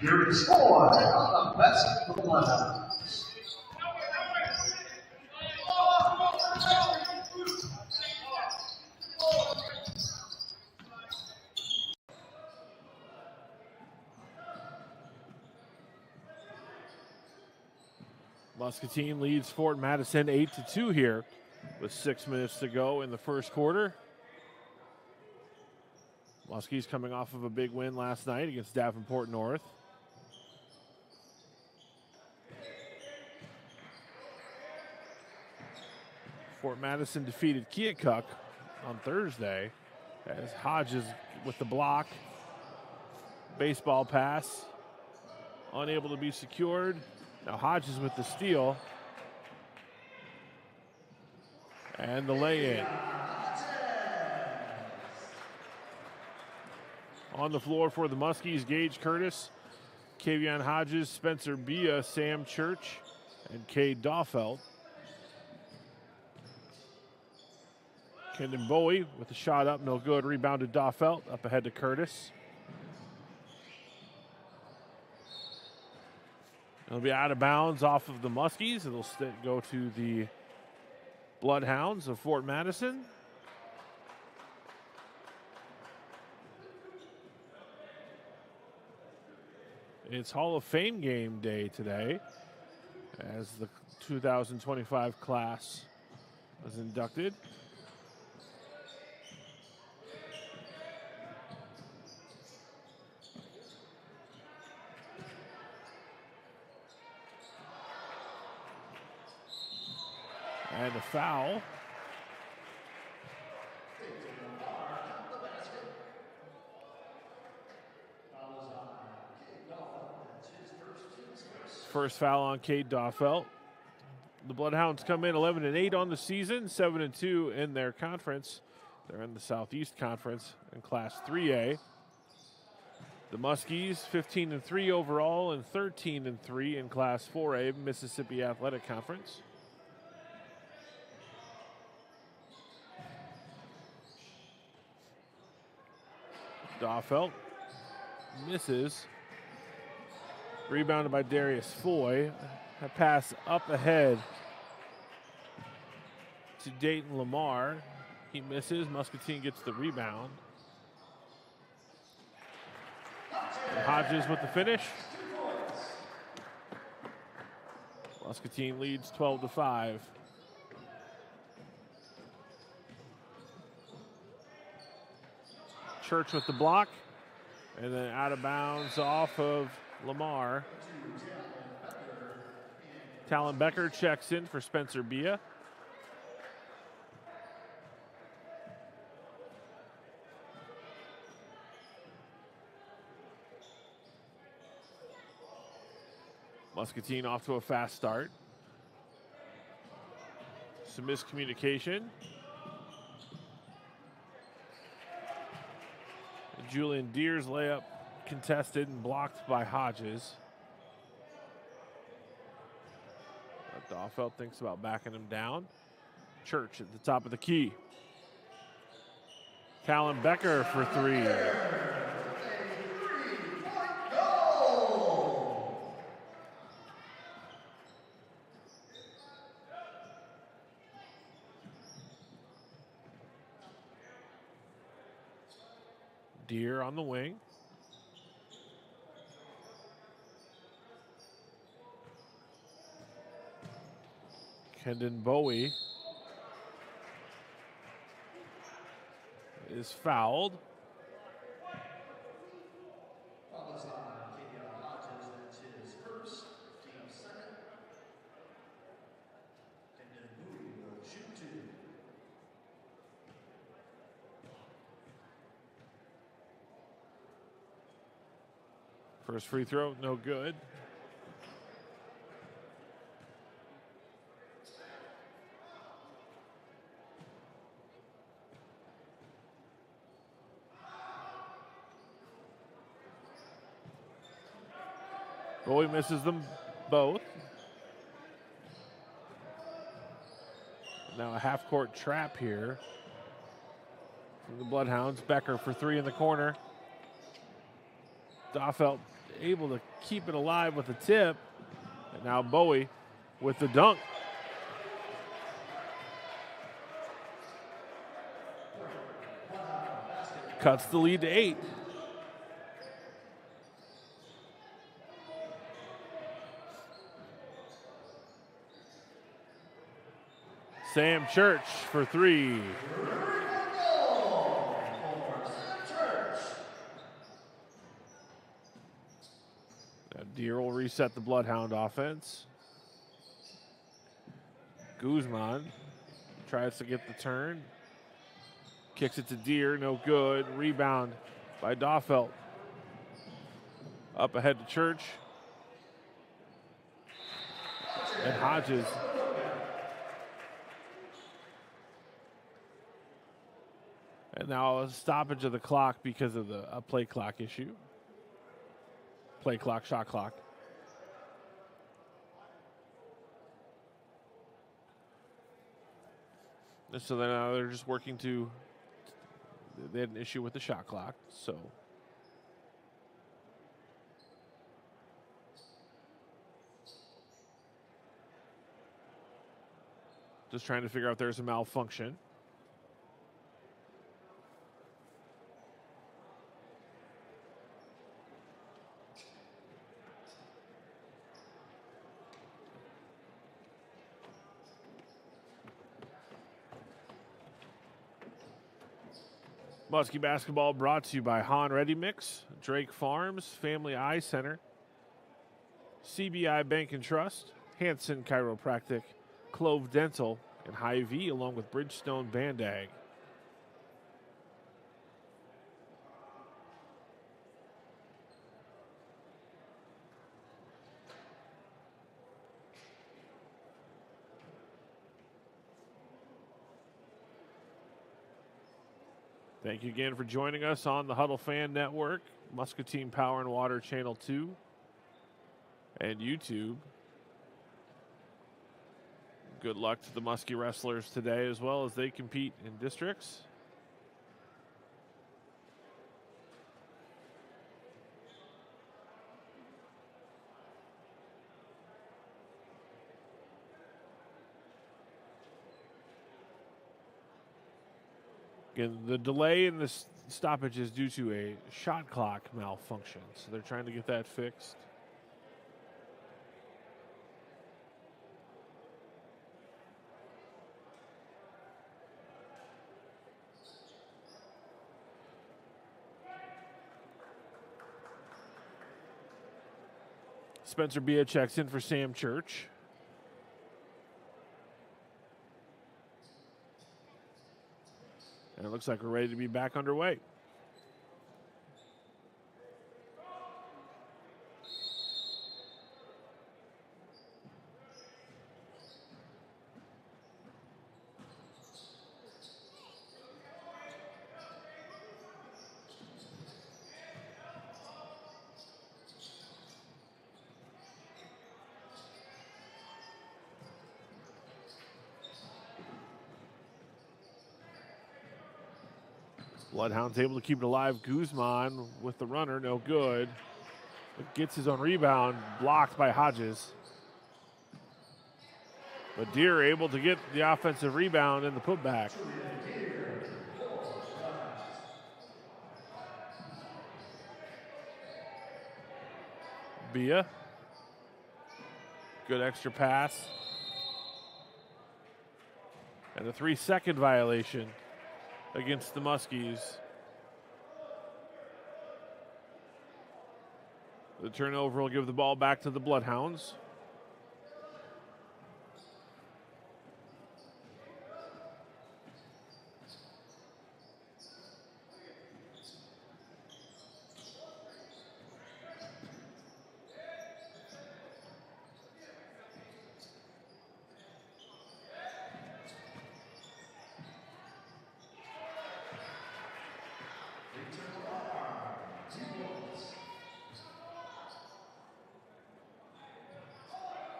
Your score on the best of the Bloodhounds. Muscatine leads Fort Madison 8-2 here with 6 minutes to go in the first quarter. Muskies coming off of a big win last night against Davenport North. Fort Madison defeated Keokuk on Thursday as Hodges with the block. Baseball pass, unable to be secured. Now Hodges with the steal. And the lay-in. On the floor for the Muskies, Gage Curtis, Kavion Hodges, Spencer Bia, Sam Church, and Cade Daufeld. Kendon Bowie with the shot up, no good. Rebounded Daufeld, up ahead to Curtis. It'll be out of bounds off of the Muskies. It'll go to the Bloodhounds of Fort Madison. It's Hall of Fame game day today as the 2025 class was inducted. And a foul. First foul on Cade Daufeld. The Bloodhounds come in 11-8 on the season, 7-2 in their conference. They're in the Southeast Conference in Class 3A. The Muskies 15-3 overall and 13-3 in Class 4A Mississippi Athletic Conference. Daufeld misses. Rebounded by Darius Foy. A pass up ahead to Dayton Lamar. He misses. Muscatine gets the rebound. And Hodges with the finish. Muscatine leads 12-5. Church with the block, and then out of bounds off of Lamar. Talon Becker checks in for Spencer Bia. Muscatine off to a fast start. Some miscommunication. Julian Deer's layup contested and blocked by Hodges. But Daufeld thinks about backing him down. Church at the top of the key. Talon Becker for three. Deer on the wing. Kendon Bowie is fouled. First free throw, no good. Bowie misses them both. Now a half-court trap here from the Bloodhounds. Becker for three in the corner. Doffelt able to keep it alive with a tip. And now Bowie with the dunk. Cuts the lead to 8. Sam Church for three. Deer will reset the Bloodhound offense. Guzman tries to get the turn. Kicks it to Deer, no good. Rebound by Doffelt. Up ahead to Church. And Hodges. And now a stoppage of the clock because of a play clock issue. Play clock, shot clock. And so then now they're just working to, they had an issue with the shot clock, so. Just trying to figure out if there's a malfunction. Muskie basketball brought to you by Han Ready Mix, Drake Farms, Family Eye Center, CBI Bank and Trust, Hanson Chiropractic, Clove Dental, and Hy-Vee, along with Bridgestone Bandag. Thank you again for joining us on the Huddle Fan Network, Muscatine Power and Water Channel 2, and YouTube. Good luck to the Muskie wrestlers today as well as they compete in districts. Again, the delay in this stoppage is due to a shot clock malfunction, so they're trying to get that fixed. Spencer Bia checks in for Sam Church. And it looks like we're ready to be back underway. Bloodhound's able to keep it alive. Guzman with the runner, no good. But gets his own rebound, blocked by Hodges. But Deer able to get the offensive rebound and the putback. Bia. Good extra pass. And a 3-second violation. against the Muskies. The turnover will give the ball back to the Bloodhounds.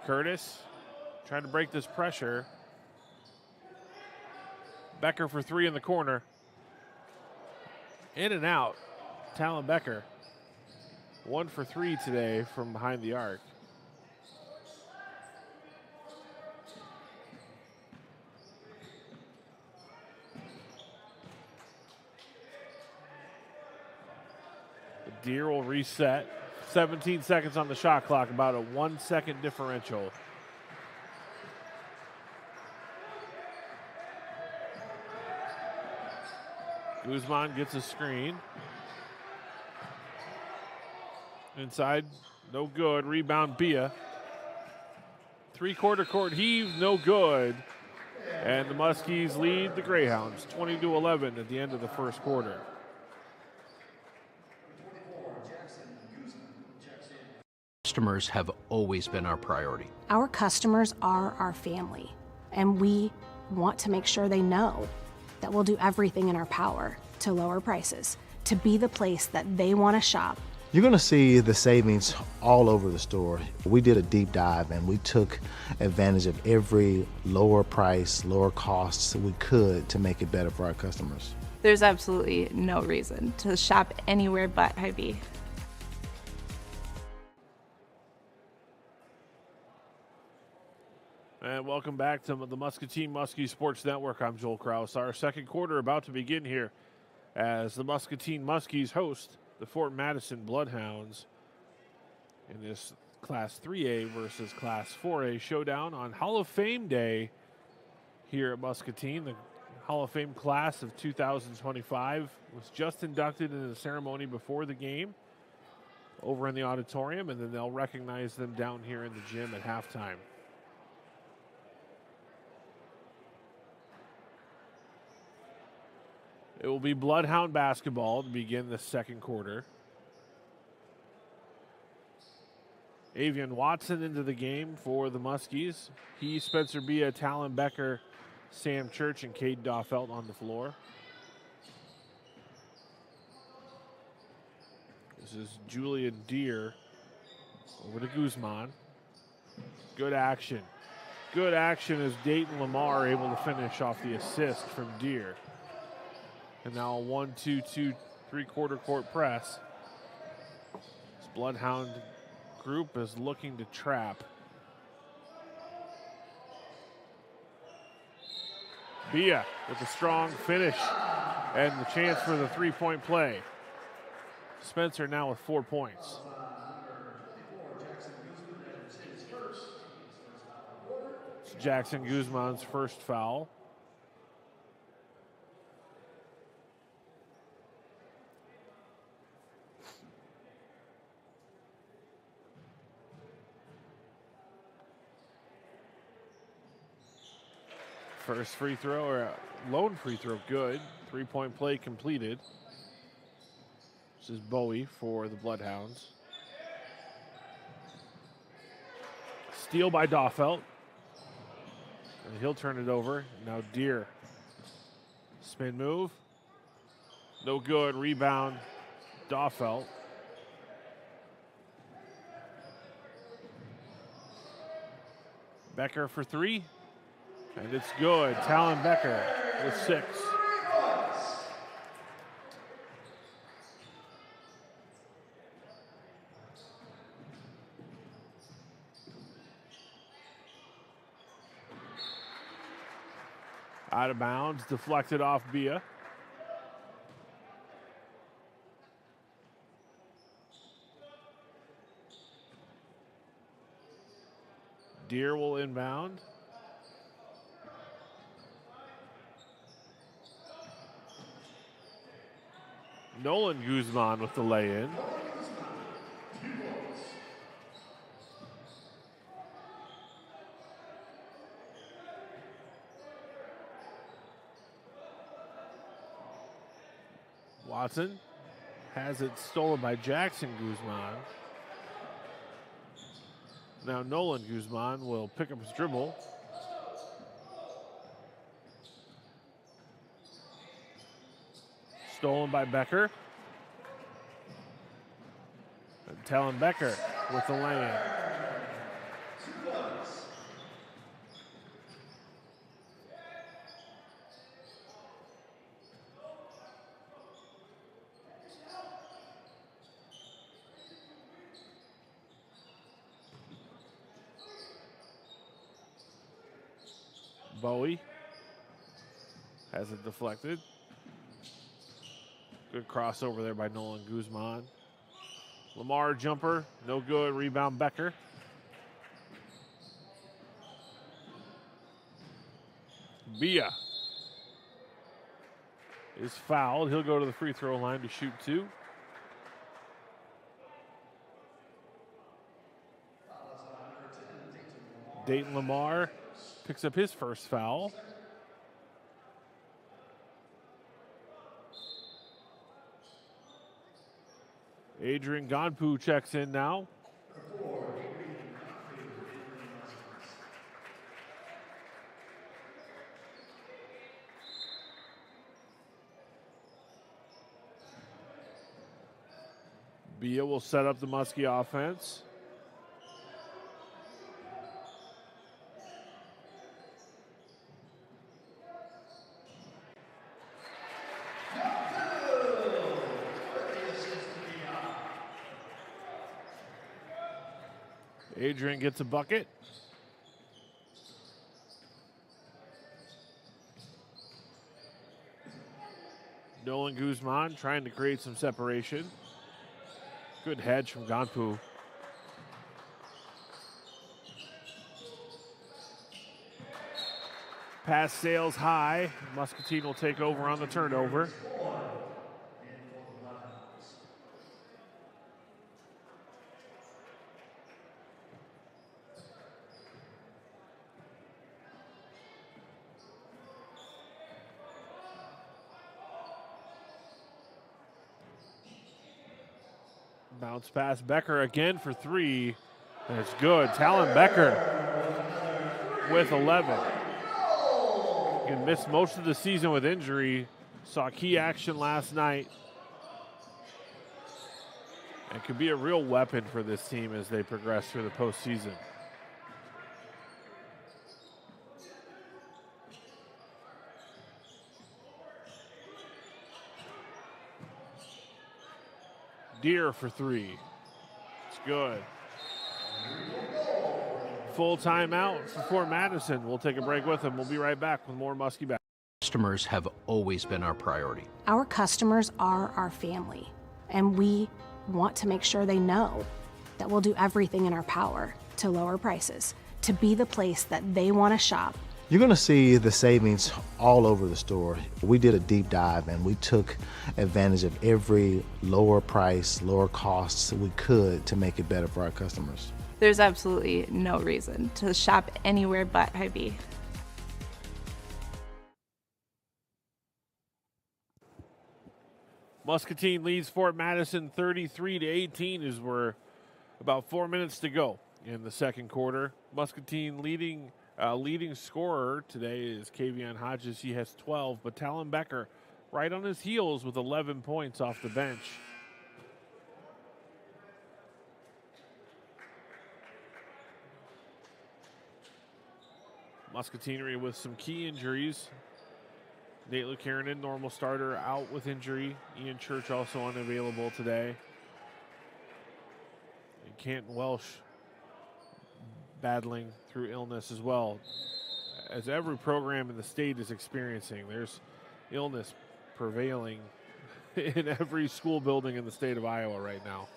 Curtis trying to break this pressure. Becker for three in the corner. In and out. Talon Becker. 1 for 3 today from behind the arc. The Deer will reset. 17 seconds on the shot clock, about a 1 second differential. Guzman gets a screen. Inside, no good. Rebound, Bia. Three-quarter court heave, no good. And the Muskies lead the Greyhounds 20-11 at the end of the first quarter. Customers have always been our priority. Our customers are our family, and we want to make sure they know that we'll do everything in our power to lower prices, to be the place that they want to shop. You're going to see the savings all over the store. We did a deep dive and we took advantage of every lower price, lower costs we could to make it better for our customers. There's absolutely no reason to shop anywhere but Hy-Vee. And welcome back to the Muscatine Muskie Sports Network. I'm Joel Krause. Our second quarter about to begin here as the Muscatine Muskies host the Fort Madison Bloodhounds in this Class 3A versus Class 4A showdown on Hall of Fame Day here at Muscatine. The Hall of Fame class of 2025 was just inducted in the ceremony before the game over in the auditorium, and then they'll recognize them down here in the gym at halftime. It will be Bloodhound basketball to begin the second quarter. Avian Watson into the game for the Muskies. He, Spencer Bia, Talon Becker, Sam Church, and Cade Daufelt on the floor. This is Julian Deer over to Guzman. Good action. Good action as Dayton Lamar able to finish off the assist from Deer. And now a 1-2-2 three-quarter court press. This Bloodhound group is looking to trap. Bia with a strong finish and the chance for the three-point play. Spencer now with 4 points. It's Jackson Guzman's first foul. First free throw, or lone free throw, good. Three-point play completed. This is Bowie for the Bloodhounds. Steal by Daufelt. And he'll turn it over. Now Deer. Spin move. No good. Rebound. Daufelt. Becker for three. And it's good. Talon Becker with 6. Out of bounds, deflected off Bia. Deer will inbound. Nolan Guzman with the lay-in. Watson has it stolen by Jackson Guzman. Now Nolan Guzman will pick up his dribble. Stolen by Becker. And Talon Becker with the lay-in. Bowie has it deflected. Good crossover there by Nolan Guzman. Lamar jumper, no good. Rebound Becker. Bia is fouled. He'll go to the free throw line to shoot 2. Dayton Lamar picks up his first foul. Adrian Gonpu checks in now. Bia will set up the Muskie offense. Adrian gets a bucket. Nolan Guzman trying to create some separation. Good hedge from Gonpu. Pass sails high. Muscatine will take over on the turnover. Bounce pass Becker again for 3. That's good. Talon Becker with 11. He missed most of the season with injury. Saw key action last night. And could be a real weapon for this team as they progress through the postseason. Deer for 3. It's good. Full timeout for Fort Madison. We'll take a break with them. We'll be right back with more Muskie Back. Customers have always been our priority. Our customers are our family, and we want to make sure they know that we'll do everything in our power to lower prices, to be the place that they want to shop. You're going to see the savings all over the store. We did a deep dive and we took advantage of every lower price, lower costs we could to make it better for our customers. There's absolutely no reason to shop anywhere but Hy-Vee. Muscatine leads Fort Madison 33-18 as we're about 4 minutes to go in the second quarter. Muscatine leading scorer today is Kavion Hodges. He has 12, but Talon Becker right on his heels with 11 points off the bench. Muscatinery with some key injuries. Nate Lucarenin, normal starter, out with injury. Ian Church also unavailable today. And Canton Welsh battling through illness as well. As every program in the state is experiencing, there's illness prevailing in every school building in the state of Iowa right now.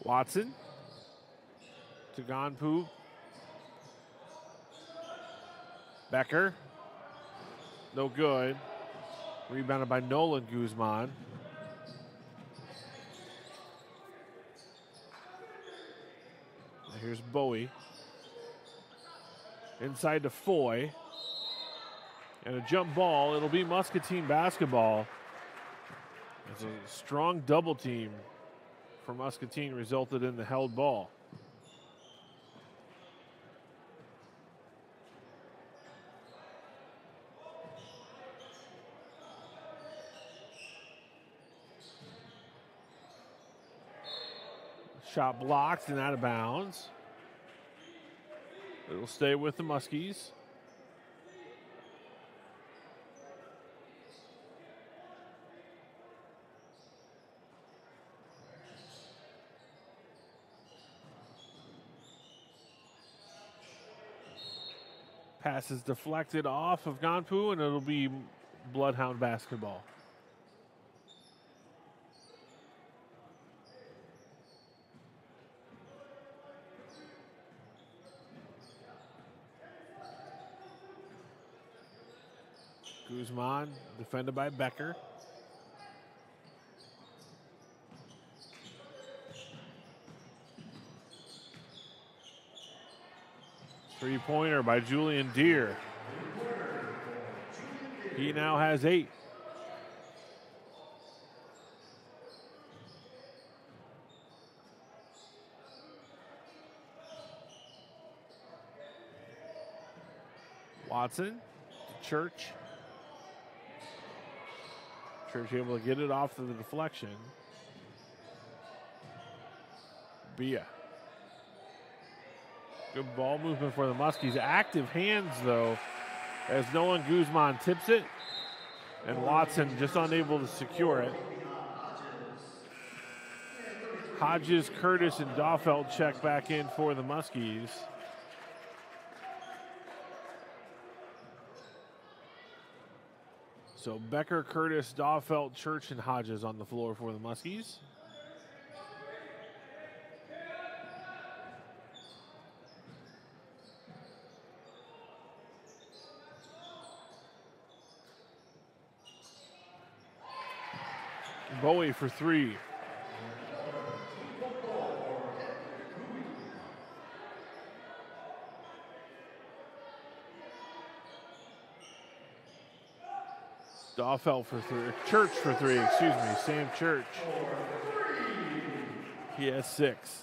Watson to Gonpu. Becker No good. Rebounded by Nolan Guzman. Here's Bowie. Inside to Foy. And a jump ball. It'll be Muscatine basketball. As a strong double team for Muscatine resulted in the held ball. Shot blocked and out of bounds. It'll stay with the Muskies. Pass is deflected off of Ganpu, and it'll be Bloodhound basketball. Guzman, defended by Becker. Three-pointer by Julian Deere. He now has 8. Watson to Church. Church able to get it off to the deflection. Bia. Good ball movement for the Muskies. Active hands, though, as Nolan Guzman tips it. And Watson just unable to secure it. Hodges, Curtis, and Daufeld check back in for the Muskies. So Becker, Curtis, Daufeld, Church, and Hodges on the floor for the Muskies. Bowie for 3. Daufeld for 3. Church for 3, excuse me. Sam Church. He has 6.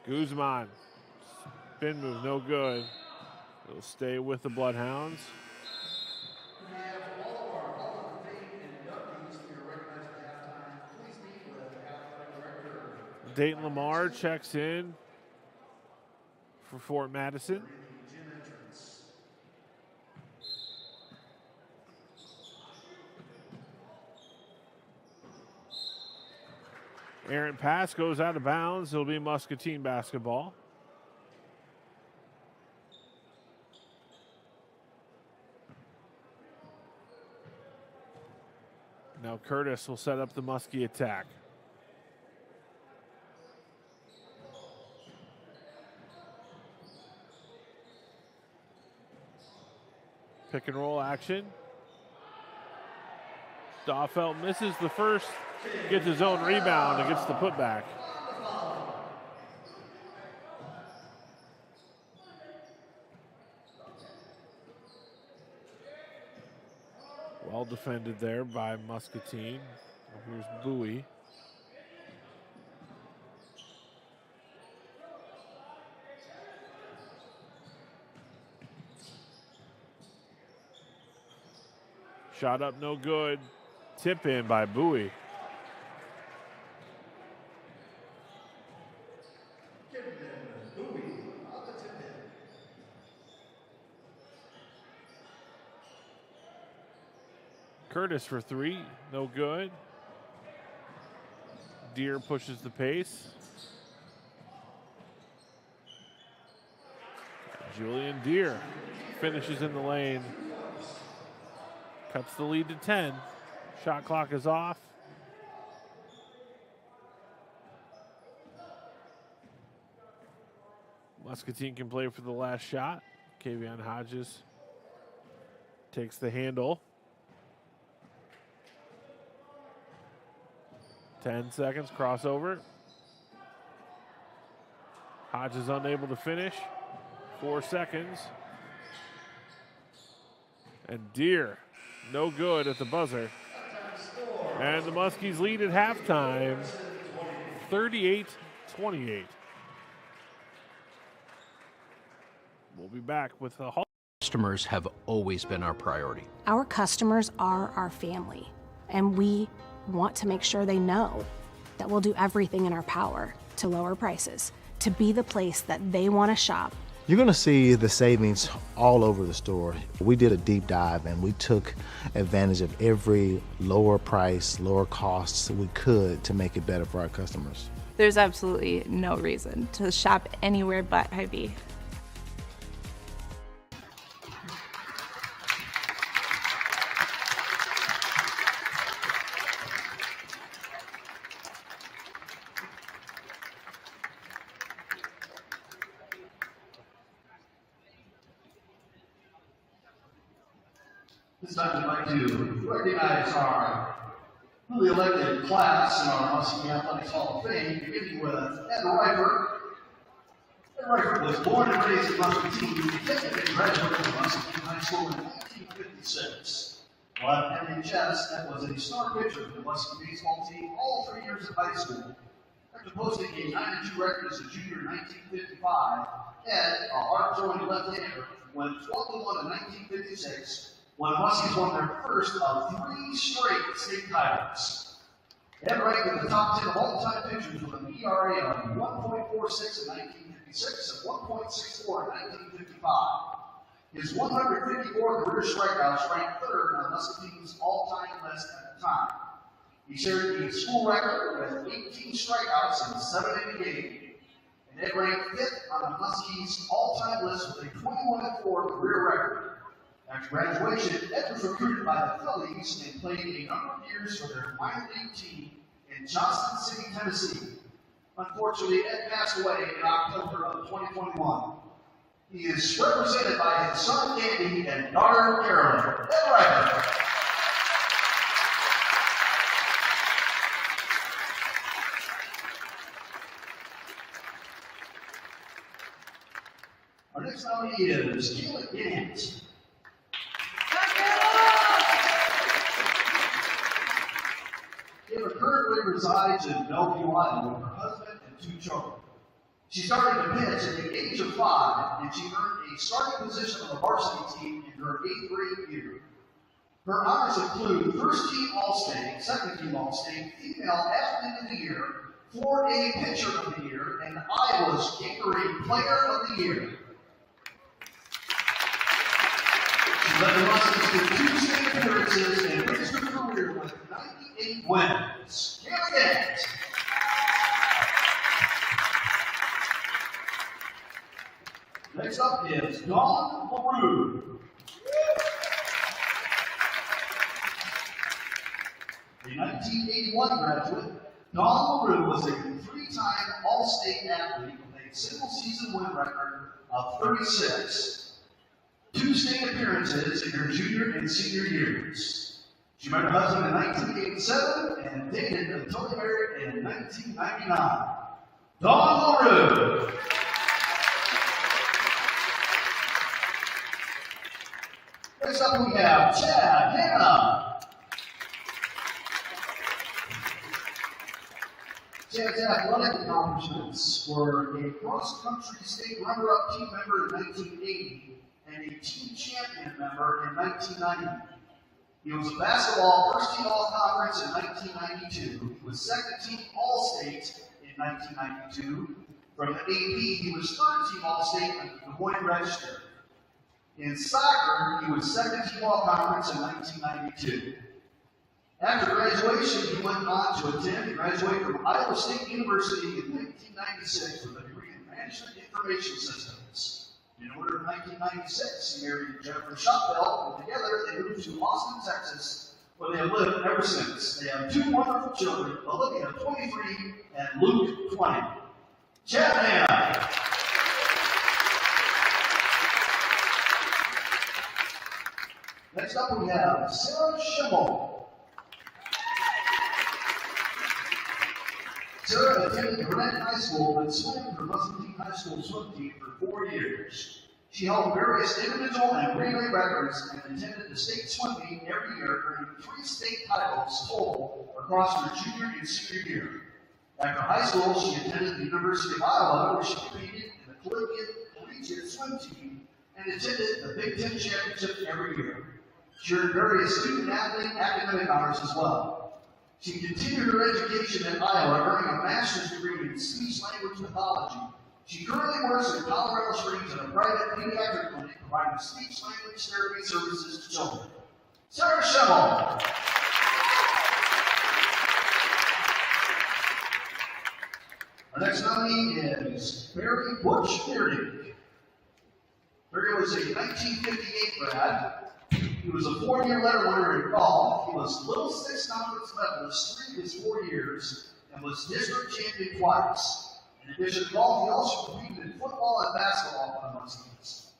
Guzman. Spin move, no good. It'll stay with the Bloodhounds. Dayton Lamar checks in for Fort Madison. Errant pass goes out of bounds. It'll be Muscatine basketball. Now Curtis will set up the Muskie attack. Pick and roll action. Daufeld misses the first, gets his own rebound and gets the putback. Well defended there by Muscatine. Here's Bowie. Shot up, no good. Tip in by Bowie. Curtis for 3, no good. Deere pushes the pace. Julian Deere finishes in the lane. Cuts the lead to 10. Shot clock is off. Muscatine can play for the last shot. Kavion Hodges takes the handle. 10 seconds, crossover. Hodges unable to finish. 4 seconds. And Deere, no good at the buzzer. And the Muskies lead at halftime, 38-28. We'll be back with the Hall. Customers have always been our priority. Our customers are our family, and we want to make sure they know that we'll do everything in our power to lower prices, to be the place that they want to shop. You're going to see the savings all over the store. We did a deep dive and we took advantage of every lower price, lower costs we could to make it better for our customers. There's absolutely no reason to shop anywhere but Hy-Vee. This time we'd like to recognize our newly elected class in our Muskie Athletics Hall of Fame, beginning with Ed Reifert. Ed Reifert was born and raised in Muscatine, and graduated from Muscatine High School in 1956. While at MHS, Ed was a star pitcher for the Muskie baseball team all 3 years of high school. After posting a 9-2 record as a junior in 1955, Ed, a hard-throwing left-hander, went 12-1 in 1956, when Muskies won their first of 3 straight state titles. Ed ranked in the top 10 of all-time pitchers with an ERA of 1.46 in 1956 and 1.64 in 1955. His 154 career strikeouts ranked third on Muscatine's all-time list at the time. He shared the school record with 18 strikeouts in 7 inning game, and Ed ranked 5th on the Muskies' all-time list with a 21-4 career record. After graduation, Ed was recruited by the Phillies and played a number of years for their minor league team in Johnson City, Tennessee. Unfortunately, Ed passed away in October of 2021. He is represented by his son Andy and daughter Carolyn. Ed Reifert. Our next nominee is Kayla Gant. Kayla currently resides in Bellevue, Iowa with her husband and 2 children. She started to pitch at the age of 5, and she earned a starting position on the varsity team in her 8th grade year. Her honors include First Team All-State, Second Team All-State, Female Athlete of the Year, 4A Pitcher of the Year, and Iowa's Gatorade Player of the Year. She led the Muskies to 2 state appearances and finished her career with 98 wins. Kayla Gant. Next up is Dawn LaRue. A 1981 graduate, Dawn LaRue was a 3-time All-State athlete with a single-season win record of 36, 2 state appearances in her junior and senior years. She met her husband in 1987 and dated until they married in 1999. Dawn LaRue. Next up we have Chad Hannah. Chad's athletic accomplishments were a cross-country state runner-up team member in 1980 and a team champion member in 1990. He was a basketball first-team all-conference in 1992. He was second-team all-state in 1992. From the AP, he was third-team all-state in the Des Moines Register. In soccer, he was second-team all-conference in 1992. After graduation, he went on to attend and graduate from Iowa State University in 1996 with a degree in Management Information Systems. In November of 1996, he married Jennifer Shotbell, and together they moved to Austin, Texas, where they have lived ever since. They have 2 wonderful children, Olivia, 23, and Luke, 20. Chad Hannah. Next up we have Sarah Schimmel. Sarah attended Gwinnett High School and swam for Varsity High School swim team for 4 years. She held various individual and relay records and attended the state swim meet every year, earning 3 state titles total across her junior and senior year. After high school, she attended the University of Iowa, where she competed in the collegiate swim team and attended the Big Ten Championship every year. She earned various student-athlete academic honors as well. She continued her education at Iowa, earning a master's degree in speech-language pathology. She currently works in Colorado Springs in a private pediatric clinic providing speech-language therapy services to children. Sarah Schimmel. Our next nominee is Barry Butch Beardy. Barry was a 1958 grad. He was a 4-year letter winner in golf. He was Little Six Conference medalist 3 of his 4 years and was district champion twice. In addition to golf, he also competed in football and basketball for the Muskies.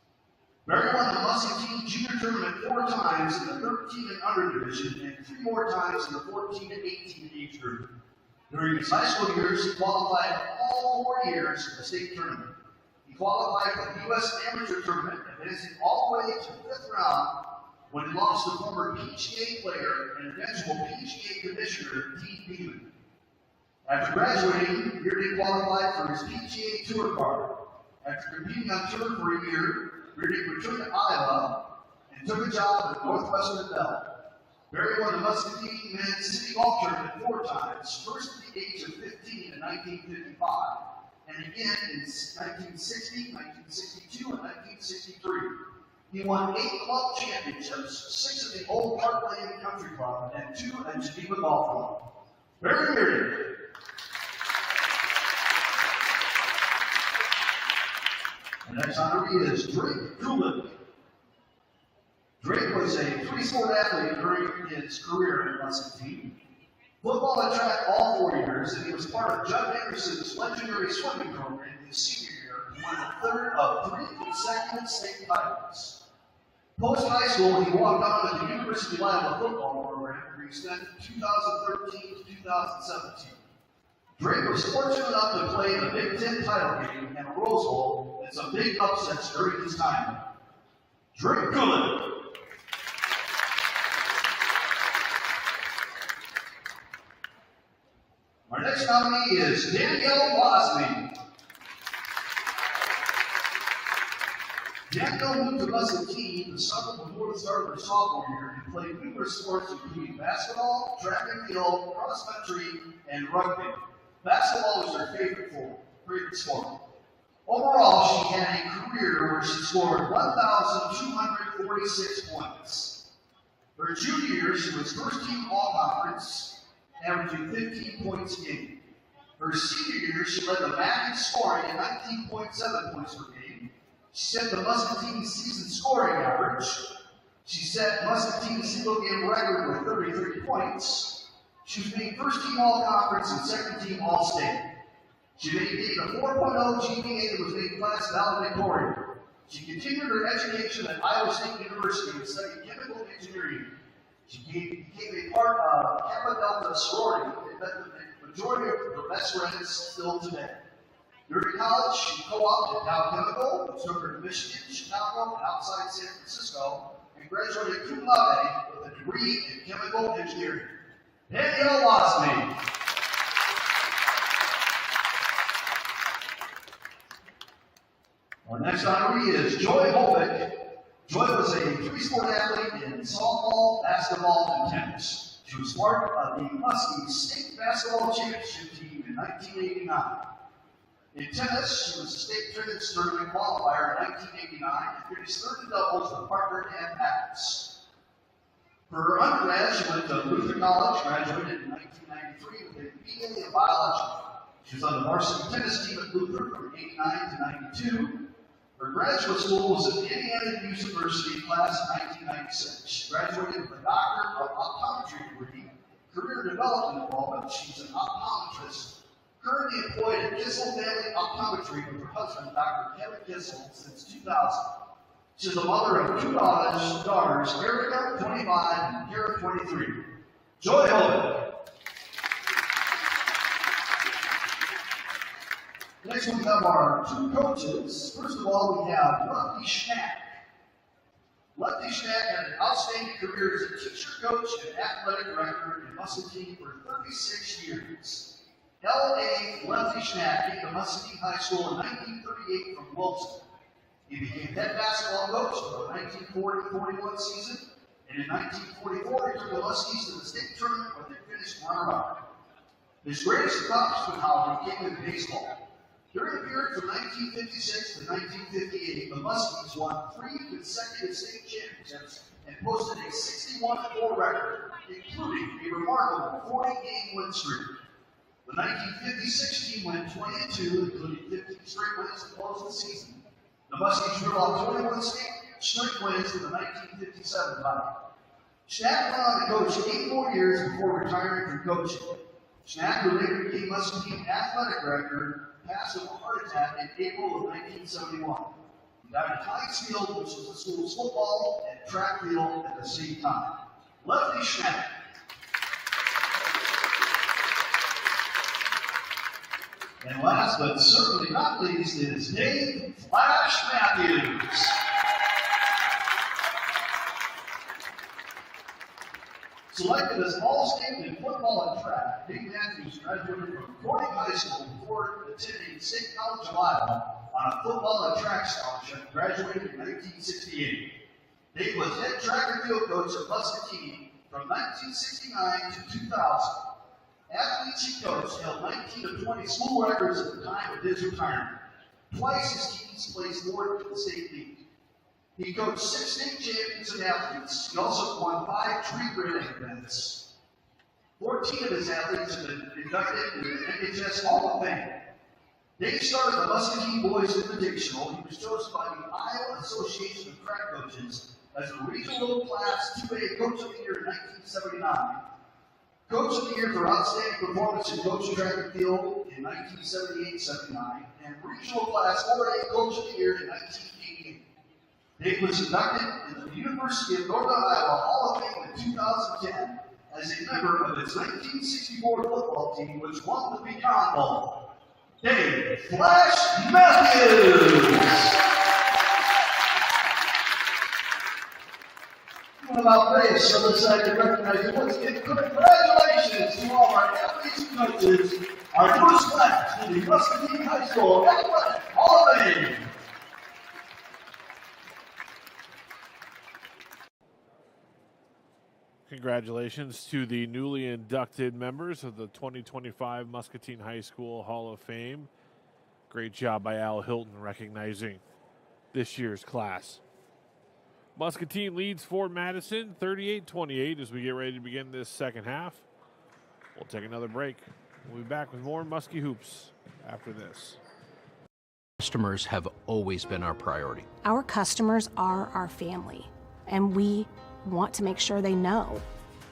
Barry won the Muskie team junior tournament 4 times in the 13 and under division and 3 more times in the 14 and 18 age group. During his high school years, he qualified all 4 years for the state tournament. He qualified for the U.S. Amateur Tournament, advancing all the way to the 5th round when he lost to former PGA player and eventual PGA commissioner Dean Beeman. After graduating, Beardy qualified for his PGA Tour card. After competing on tour for a year, Beardy returned to Iowa and took a job at Northwestern Bell. Barry won the Muscatine Men's City Golf Tournament 4 times, first at the age of 15 in 1955, and again in 1960, 1962, and 1963. He won 8 club championships, 6 at the Old Park Lane Country Club, and 2 at Geneva Golf Club. Barry Beardy. The next honoree is Drake Kulik. Drake was a 3-sport athlete during his career in Muscatine. Football and track all 4 years, and he was part of Judd Anderson's legendary swimming program in his senior year, and won the 3rd of 3 consecutive state titles. Post-high school, he walked on to the University of Iowa football program, where he spent 2013 to 2017. Drake was fortunate enough to play in a Big Ten title game and a Rose Bowl and some big upsets during his time. Drake Kulik. Our next nominee is Danielle Wasney. Danielle moved to Muscatine the summer before the start of her sophomore year and played numerous sports including basketball, track and field, cross country, and rugby. Basketball was her favorite sport. Overall, she had a career where she scored 1,246 points. Her junior year, she was first team all-conference, averaging 15 points a game. Her senior year, she led the MAC in scoring at 19.7 points per game. She set the Muscatine season scoring average. She set Muscatine's single game record with 33 points. She was made first team all-conference and second team all-state. She maintained a 4.0 GPA that was made class valedictorian. She continued her education at Iowa State University and studied chemical engineering. She became a part of Kappa Delta sorority and met the majority of her best friends still today. During college, she co-opted Dow Chemical, which took her to Michigan, Chicago, and outside San Francisco, and graduated cum laude with a degree in chemical engineering. Danielle Wasney. Our next honoree is Joy Holbeck. Joy was a 3-sport athlete in softball, basketball, and tennis. She was part of the Muskies State Basketball Championship team in 1989. In tennis, she was a state tennis tournament qualifier in 1989 and finished 3rd in doubles with partner Dan Packers. For her undergrad, she went to Luther College, graduated in 1993 with a BA in biology. She was on the varsity tennis team at Luther from 89 to 92. Her graduate school was at Indiana University, class of 1996. She graduated with a Doctor of Optometry degree, career development involvement. She's an optometrist, currently employed at Kissel Family Optometry with her husband, Dr. Kevin Kissel, since 2000. She's the mother of two daughters, Erica, 25, and Kara, 23. Joy Holden. Next we have our two coaches. First of all, we have Lefty Schnack. Lefty Schnack had an outstanding career as a teacher, coach, and athletic director in Muscatine for 36 years. L.A. Lefty Schnack came to Muscatine High School in 1938 from Wilson. He became head basketball coach for the 1940-41 season, and in 1944 he took the Muskies to the state tournament where they finished runner-up. His greatest accomplishment, however, came in baseball. During the period from 1956 to 1958, the Muskies won 3 consecutive state championships and posted a 61-4 record, including a remarkable 40-game win streak. The 1956 team went 20-2, including 15 straight wins to close the season. The Muskies drew off 21 straight wins in the 1957 title. Schnack went on to coach 8 more years before retiring from coaching. Schnack, who later became Muscatine athletic director, passed of a heart attack in April of 1971. He died at Heinz Field, which was the school's football and track field at the same time. Lefty Schnack. And last but certainly not least is Dave Flash Matthews. Selected as All-State in football and track, Dave Matthews graduated from Corning High School before attending State College of Iowa on a football and track scholarship, graduated in 1968. Dave was head track and field coach at Muscatine from 1969 to 2000. Athletes he coached held 19 of 20 school records at the time of his retirement. Twice his teams placed fourth in the state league. He coached 6 state champions and athletes. He also won 5 tree grading events. 14 of his athletes have been inducted into the MHS Hall of Fame. Dave started the Muscatine Boys Invitational. He was chosen by the Iowa Association of Track Coaches as a regional class 2A Coach of the Year in 1979. Coach of the Year for outstanding performance in coaching track and field in 1978-79, and regional class 4A Coach of the Year in 1988. Dave was inducted into the University of Northern Iowa Hall of Fame in 2010 as a member of its 1964 football team, which won the Pecan Bowl. Dave Flash Matthews. About this, so excited to recognize you once again. Congratulations to all our athletes and coaches, our newest class to the Muscatine High School Athletic Hall of Fame. Congratulations to the newly inducted members of the 2025 Muscatine High School Hall of Fame. Great job by Al Hilton recognizing this year's class. Muscatine leads for Madison 38-28 as we get ready to begin this second half. We'll take another break. We'll be back with more Muskie Hoops after this. Customers have always been our priority. Our customers are our family, and we want to make sure they know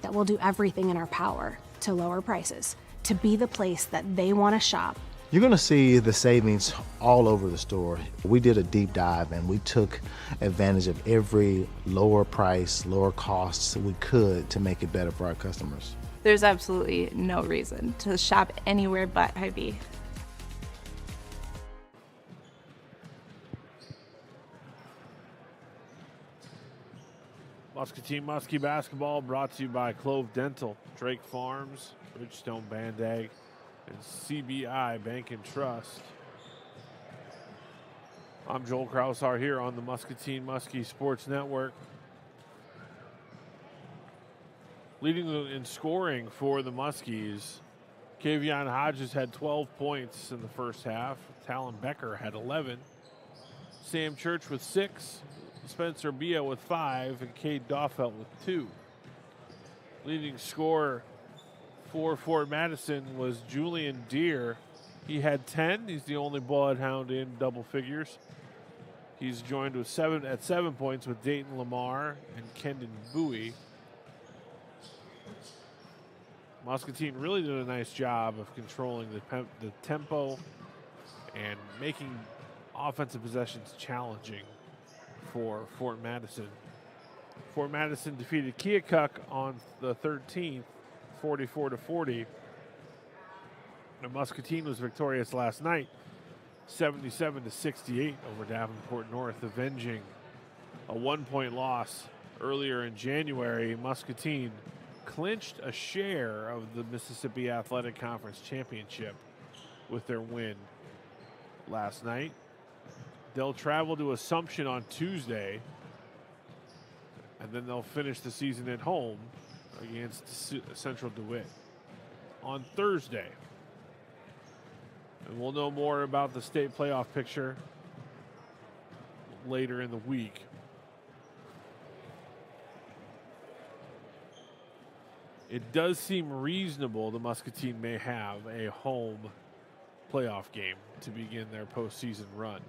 that we'll do everything in our power to lower prices, to be the place that they want to shop. You're going to see the savings all over the store. We did a deep dive and we took advantage of every lower price, lower costs we could to make it better for our customers. There's absolutely no reason to shop anywhere but Hy-Vee. Muscatine Muskie basketball brought to you by Clove Dental, Drake Farms, Bridgestone Bandag, and CBI Bank and Trust. I'm Joel Kraushaar here on the Muscatine Muskie Sports Network. Leading in scoring for the Muskies, Kavion Hodges had 12 points in the first half. Talon Becker had 11. Sam Church with 6. Spencer Bia with 5. And Cade Daufelt with 2. Leading scorer for Fort Madison was Julian Deere. He had 10. He's the only Bloodhound in double figures. He's joined with 7 points with Dayton Lamar and Kendon Bowie. Muscatine really did a nice job of controlling the tempo and making offensive possessions challenging for Fort Madison. Fort Madison defeated Keokuk on the 13th, 44-40. And Muscatine was victorious last night, 77-68 over Davenport North, avenging a 1-point loss earlier in January. Muscatine clinched a share of the Mississippi Athletic Conference Championship with their win last night. They'll travel to Assumption on Tuesday, and then they'll finish the season at home against Central DeWitt on Thursday. And we'll know more about the state playoff picture later in the week. It does seem reasonable the Muscatine may have a home playoff game to begin their postseason run.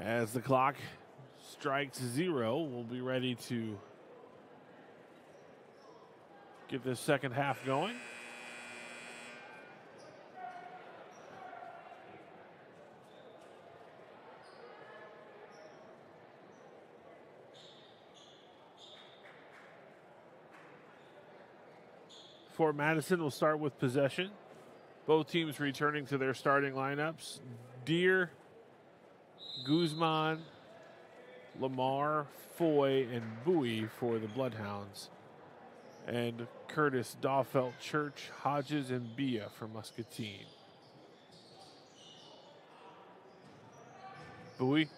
As the clock strikes 0, we'll be ready to get this second half going. Fort Madison will start with possession. Both teams returning to their starting lineups. Deere, Guzman, Lamar, Foy, and Bowie for the Bloodhounds. And Curtis, Dahlfeld, Church, Hodges, and Bia for Muscatine. Bowie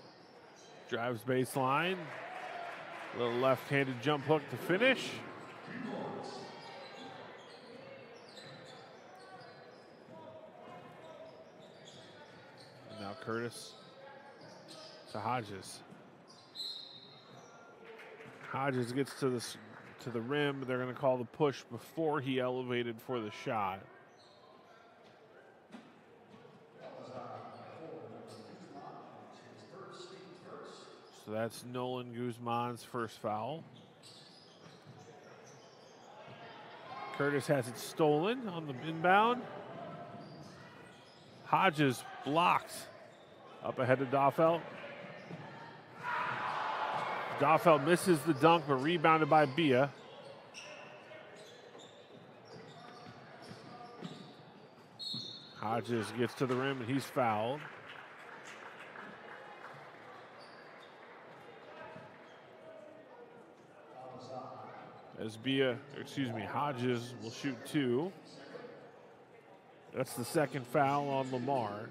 drives baseline. Little left-handed jump hook to finish. And now Curtis to Hodges. Hodges gets to the rim. They're going to call the push before he elevated for the shot. So that's Nolan Guzman's first foul. Curtis has it stolen on the inbound. Hodges blocked up ahead of Dahlfeld. Dahlfeld misses the dunk, but rebounded by Bia. Hodges gets to the rim, and he's fouled. As Hodges will shoot 2. That's the second foul on Lamar.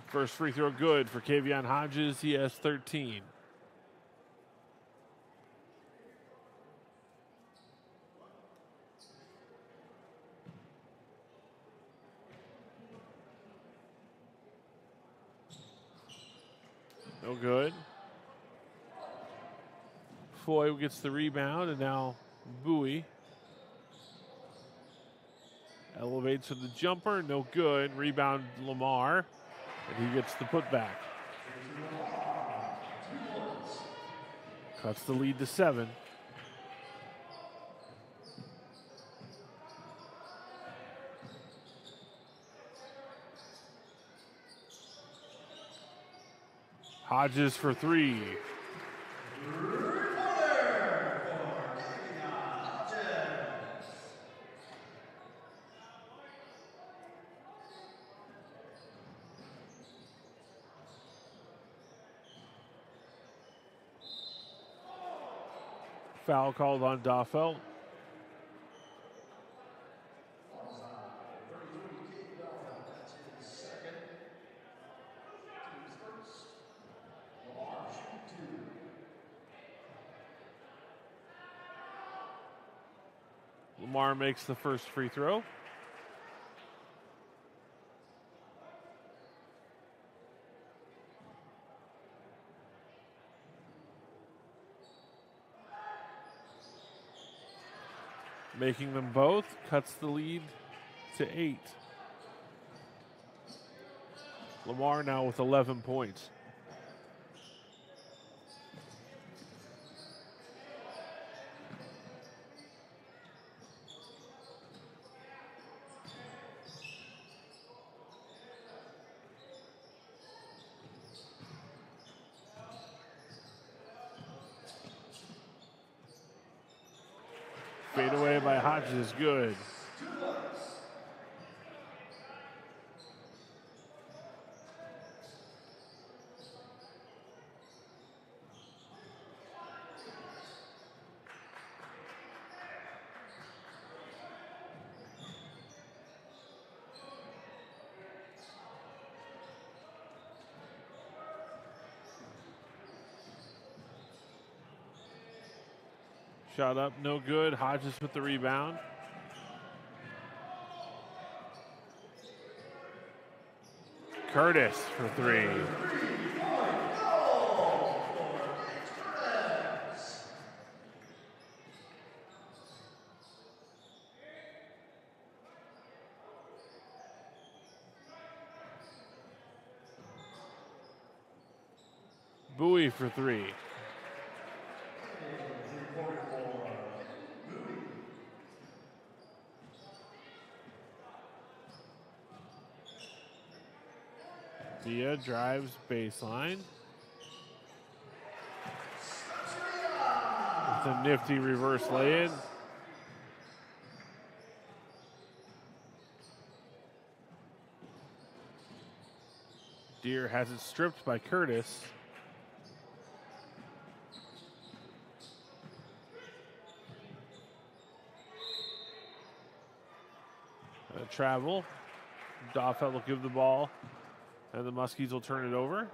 First free throw good for Kavion Hodges. He has 13. No good. Foy gets the rebound, and now Bowie elevates for the jumper. No good. Rebound Lamar. And he gets the putback. Cuts the lead to 7. Hodges for 3. Foul called on Dahlfeld. Lamar makes the first free throw. making them both, cuts the lead to 8. Lamar now with 11 points. Fade away by Hodges is good. Shot up, no good. Hodges with the rebound. Curtis for 3. Bowie for 3. Villa drives baseline. With a nifty reverse lay-in. Deere has it stripped by Curtis. Travel. Doffel will give the ball, and the Muskies will turn it over.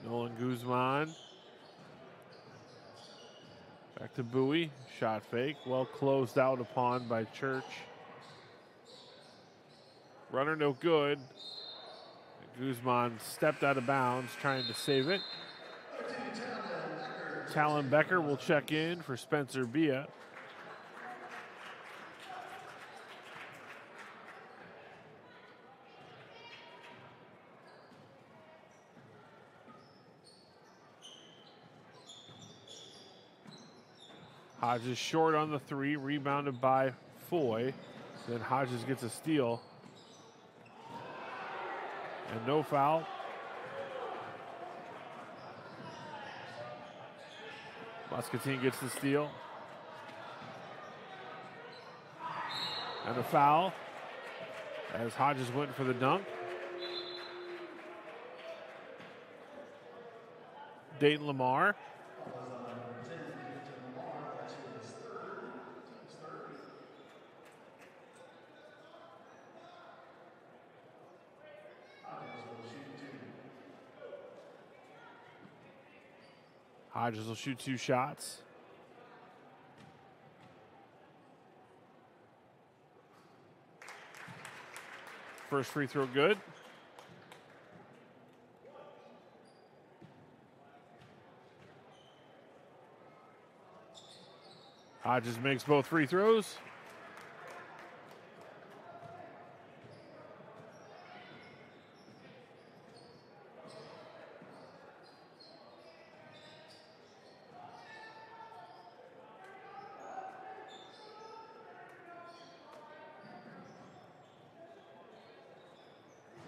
Nolan Guzman. Back to Bowie. Shot fake. Well closed out upon by Church. Runner no good. Guzman stepped out of bounds trying to save it. Talon Becker will check in for Spencer Bia. Hodges short on the 3, rebounded by Foy. Then Hodges gets a steal. And no foul. Muscatine gets the steal. And a foul as Hodges went for the dunk. Dayton Lamar. Hodges will shoot 2 shots. First free throw good. Hodges makes both free throws.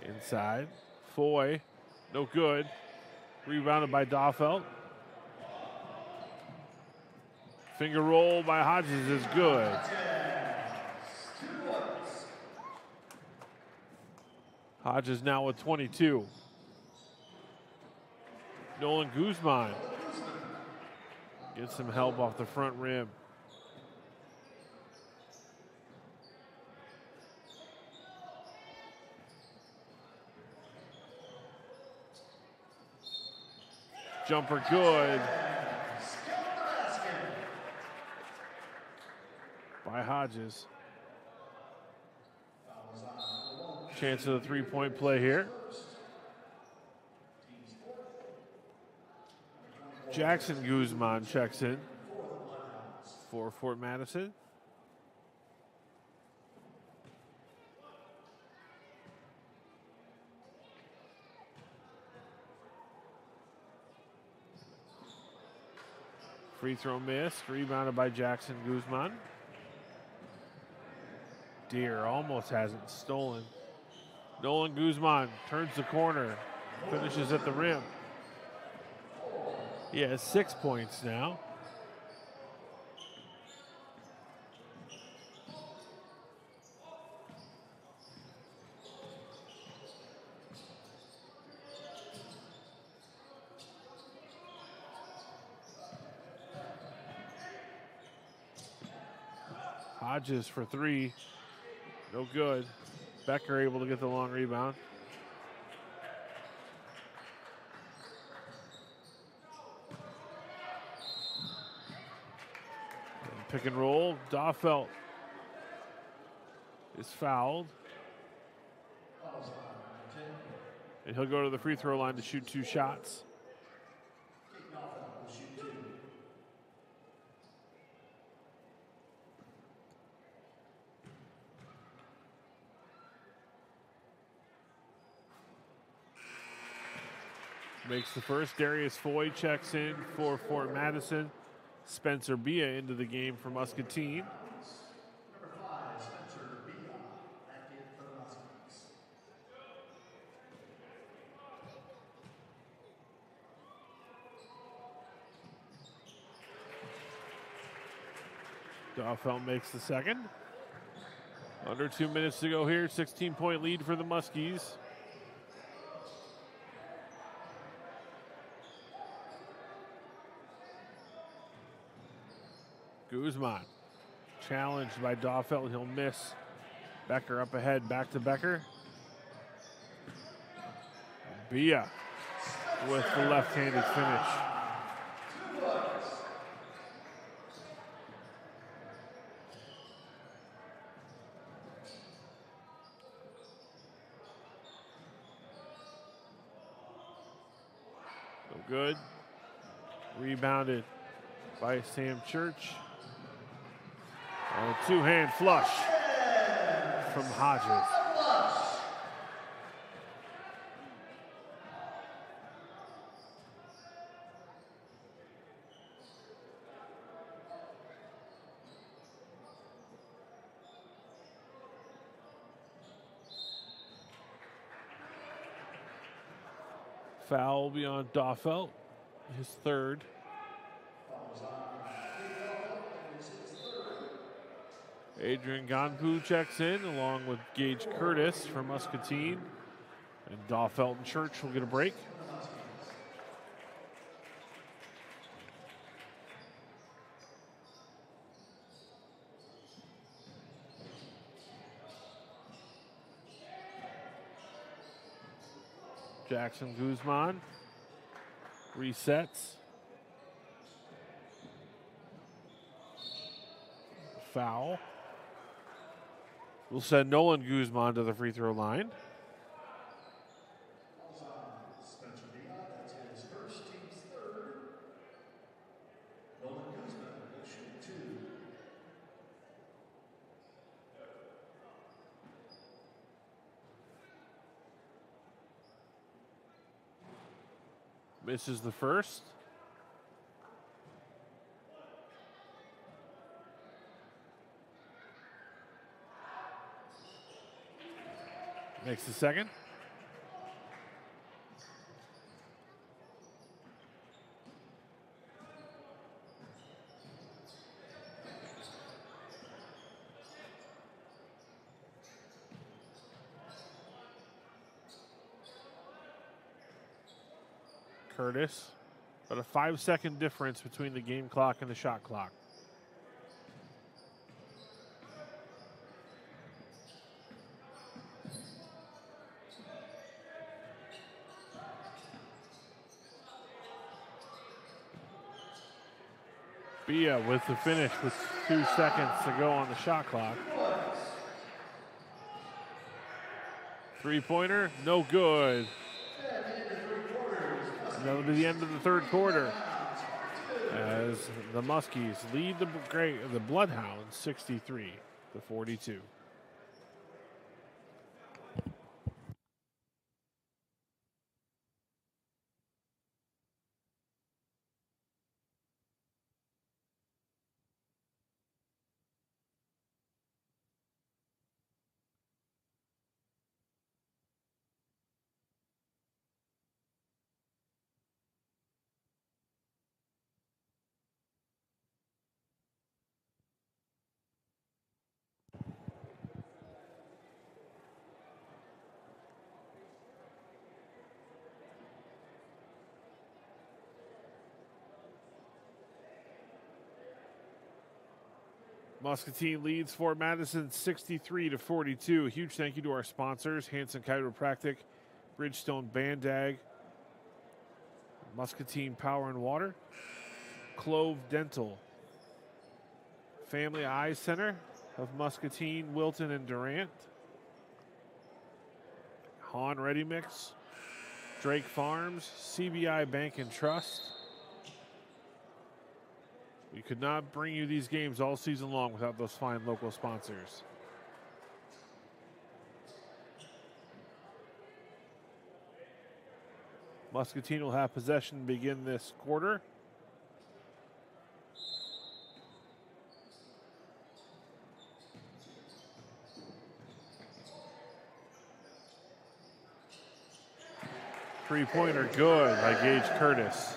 Inside. Foy, no good. Rebounded by Doffelt. Finger roll by Hodges is good. Hodges now with 22. Nolan Guzman gets some help off the front rim. Jumper good by Hodges. Chance of the three-point play here. Jackson Guzman checks in for Fort Madison. Free throw missed, rebounded by Jackson Guzman. Deere almost hasn't stolen. Nolan Guzman turns the corner, finishes at the rim. He has 6 points now. Hodges for three, no good. Becker able to get the long rebound. And pick and roll, Daufelt is fouled. And he'll go to the free throw line to shoot 2 shots. Makes the first. Darius Foy checks in for Fort Madison. Spencer Bia into the game for Muscatine. Number 5, Spencer Bia, back in for the Muskies. Daufelt makes the second. Under 2 minutes to go here. 16-point lead for the Muskies. Guzman challenged by Daufelt. He'll miss. Becker up ahead. Back to Becker. Bia with the left-handed finish. No good. Rebounded by Sam Church. And a two-hand flush from Hodges. Foul will be on Daufelt, his third. Adrian Ganpu checks in along with Gage Curtis from Muscatine. And Daufelt and Church will get a break. Jackson Guzman resets. Foul. We'll send Nolan Guzman to the free throw line. Spencer Bia, that's his first, team's third. Nolan Guzman will shoot 2. Misses the first. Makes the second. Curtis, but a 5-second difference between the game clock and the shot clock. Bia with the finish with 2 seconds to go on the shot clock. Three-pointer, no good. And that'll be the end of the third quarter as the Muskies lead the Bloodhounds 63-42. Muscatine leads Fort Madison 63-42. A huge thank you to our sponsors, Hanson Chiropractic, Bridgestone Bandag, Muscatine Power and Water, Clove Dental, Family Eye Center of Muscatine, Wilton, and Durant, Hahn Ready Mix, Drake Farms, CBI Bank and Trust. We could not bring you these games all season long without those fine local sponsors. Muscatine will have possession to begin this quarter. Three-pointer good by Gage Curtis.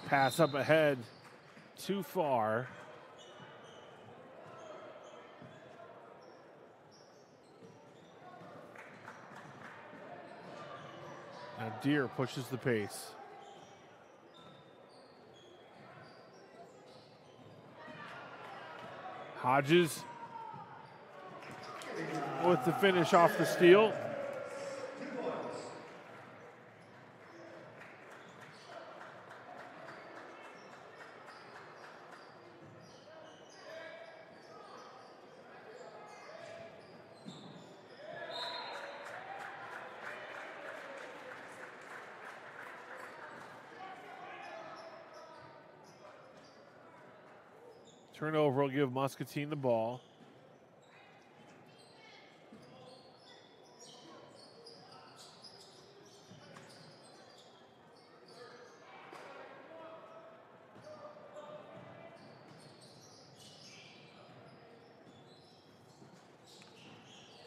Pass up ahead, too far. Now Deere pushes the pace. Hodges with the finish off the steal. Turnover will give Muscatine the ball.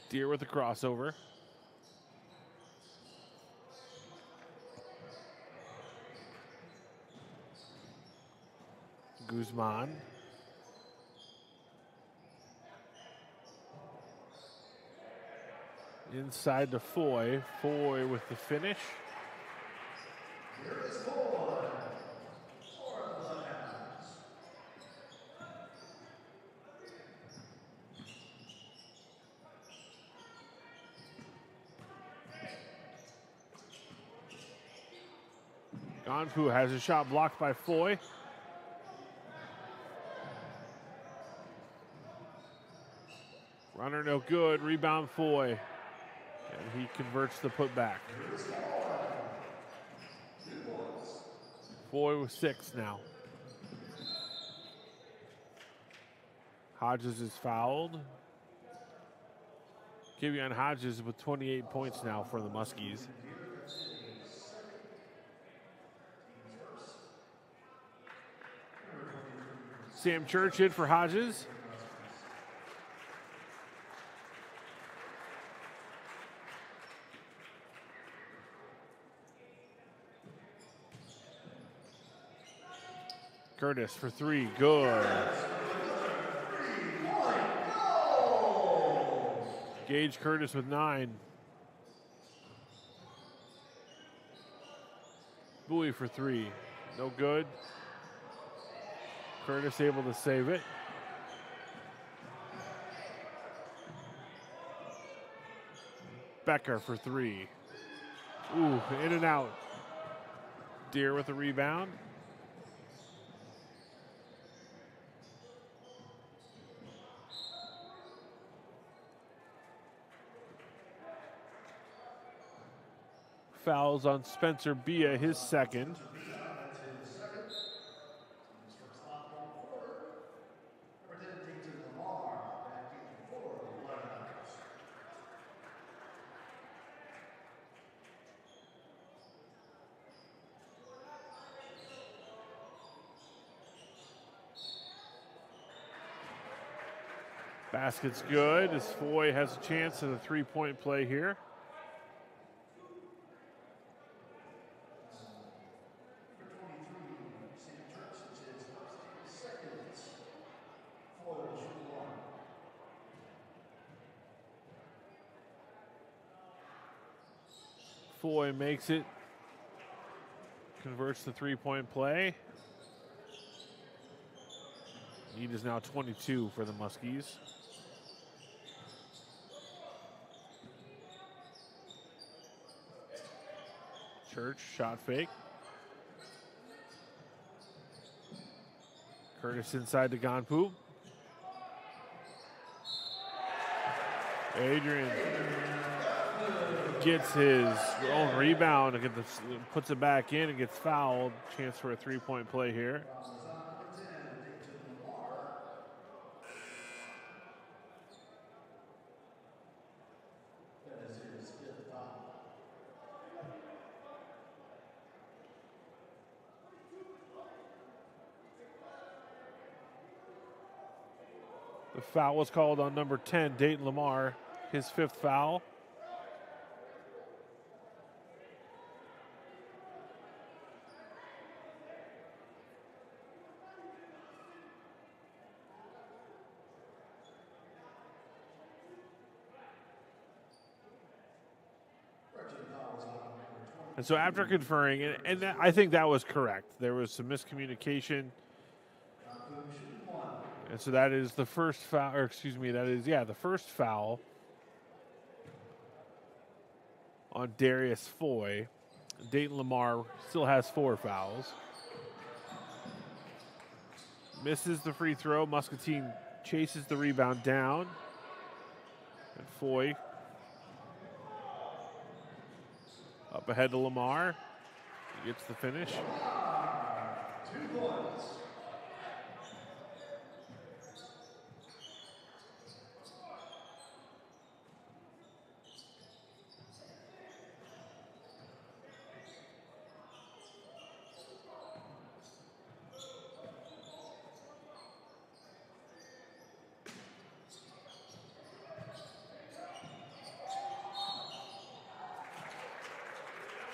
Deere with the crossover. Guzman. Inside to Foy. Foy with the finish. Gonfu has a shot blocked by Foy. Runner no good. Rebound Foy. And he converts the putback. Foy with 6 now. Hodges is fouled. Kivion Hodges with 28 points now for the Muskies. Sam Church in for Hodges. Curtis for 3, good. Gage Curtis with 9. Bowie for three. No good. Curtis able to save it. Becker for three. Ooh, in and out. Deere with a rebound. Fouls on Spencer Bia, his second. Basket's good as Foy has a chance at a three-point play here. Foy makes it, converts the three-point play. Lead is now 22 for the Muskies. Church, shot fake. Curtis inside to Gonpu. Adrian gets his own rebound and puts it back in and gets fouled. Chance for a three-point play here. The foul was called on number 10, Dayton Lamar, his fifth foul. And so after conferring, and I think that was correct. There was some miscommunication. And so that is the first foul, or excuse me, that is, the first foul on Darius Foy. Dayton Lamar still has 4 fouls. Misses the free throw. Muscatine chases the rebound down. And Foy up ahead to Lamar. He gets the finish. 2 points.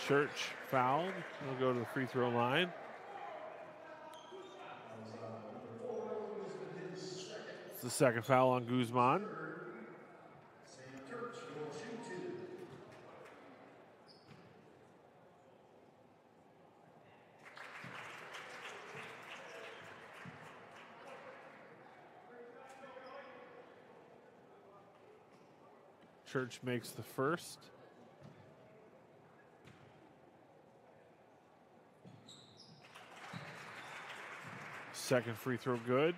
Church fouled. He'll go to the free throw line. It's the second foul on Guzman. Church makes the first. Second free throw good.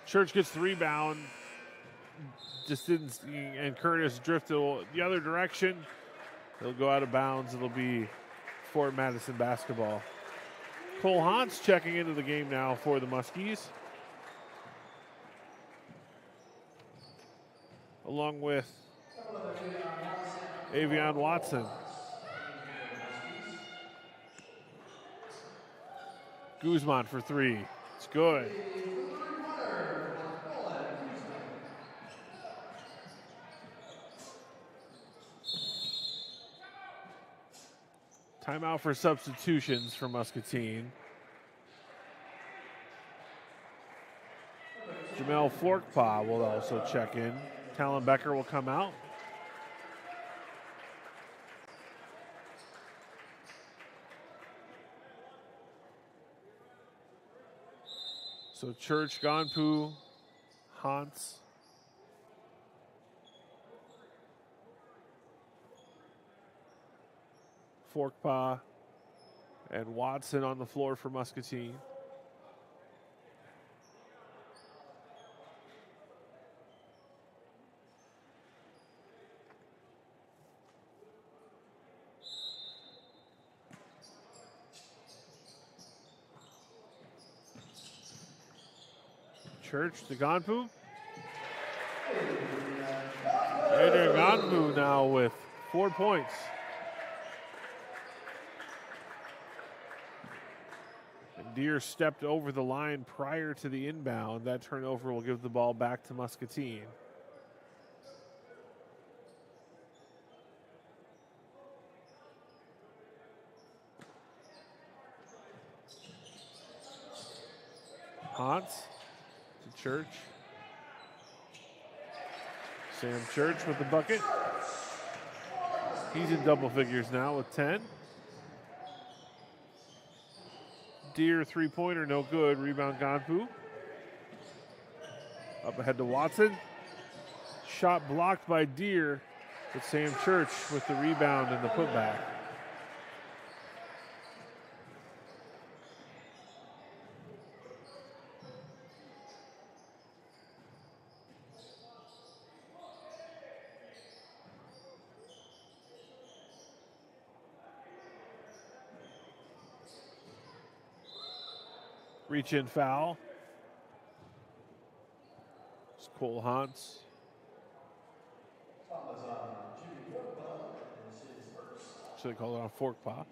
Church gets the rebound. Just didn't, and Curtis drifted the other direction. It'll go out of bounds. It'll be Fort Madison basketball. Cole Hans checking into the game now for the Muskies, along with Avion Watson. Guzman for 3. It's good. Timeout for substitutions for Muscatine. Jamel Forkpaw will also check in. Talon Becker will come out. So Church, Gonpu, Hans. Forkpaw and Watson on the floor for Muscatine. Church to Gonpu. Adrian Gonpu now with 4 points. And Deere stepped over the line prior to the inbound. That turnover will give the ball back to Muscatine. Hans to Church. Sam Church with the bucket. He's in double figures now with 10. Deere three-pointer, no good. Rebound Gonpu. Up ahead to Watson. Shot blocked by Deere, but Sam Church with the rebound and the putback. Reach in foul. It's Cole Hans. So they call it on Forkpaw.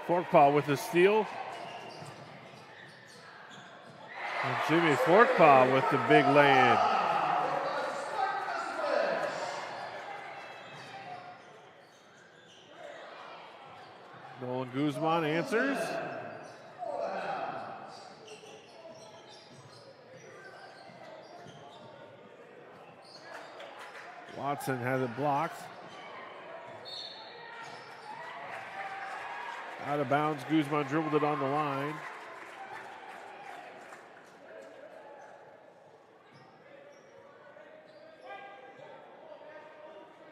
Forkpaw with the steal. And Jimmy Forkpaw with the big lay-in. Nolan Guzman answers. Watson has it blocked. Out of bounds, Guzman dribbled it on the line.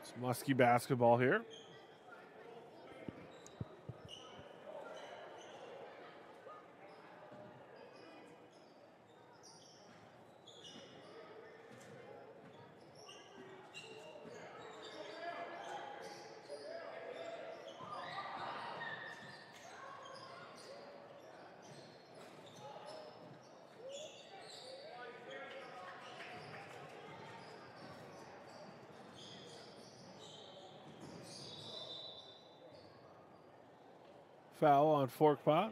It's Muskie basketball here. Foul on Forkpaw.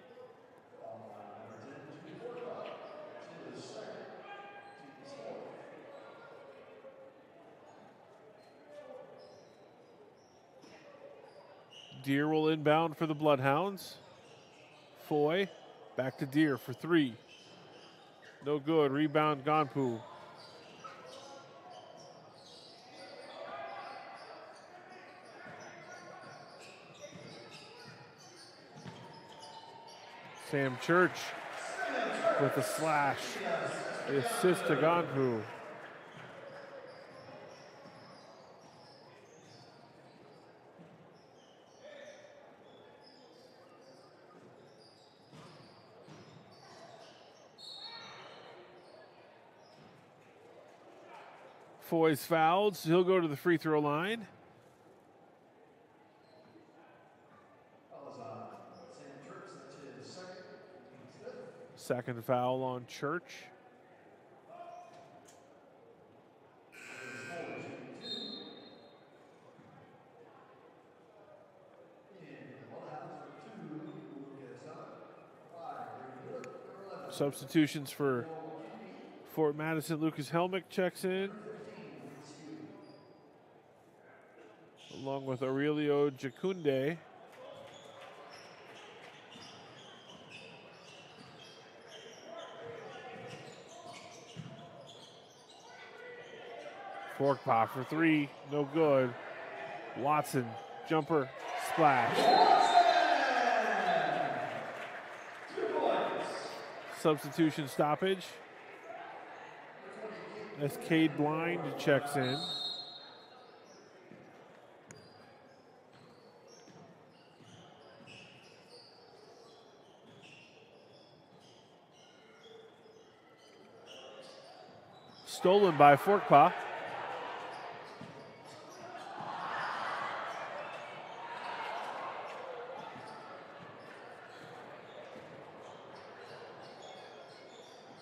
Deere will inbound for the Bloodhounds. Foy back to Deere for three. No good. Rebound Gonpu. Sam Church with a slash. The assist to Gonpu. Foy's fouled, so he'll go to the free throw line. Second foul on Church. Substitutions for Fort Madison. Lucas Helmick checks in, along with Aurelio Jacunde. Fork pop for three, no good. Watson, jumper, splash. Substitution stoppage. As Cade Blind checks in. Stolen by Forkpaw.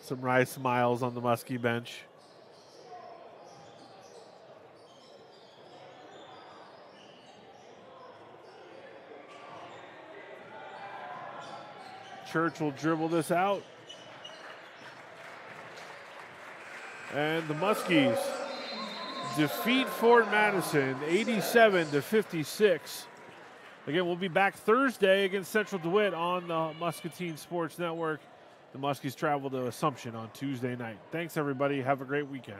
Some wry smiles on the Muskie bench. Church will dribble this out. And the Muskies defeat Fort Madison 87-56. Again, we'll be back Thursday against Central DeWitt on the Muscatine Sports Network. The Muskies travel to Assumption on Tuesday night. Thanks, everybody. Have a great weekend.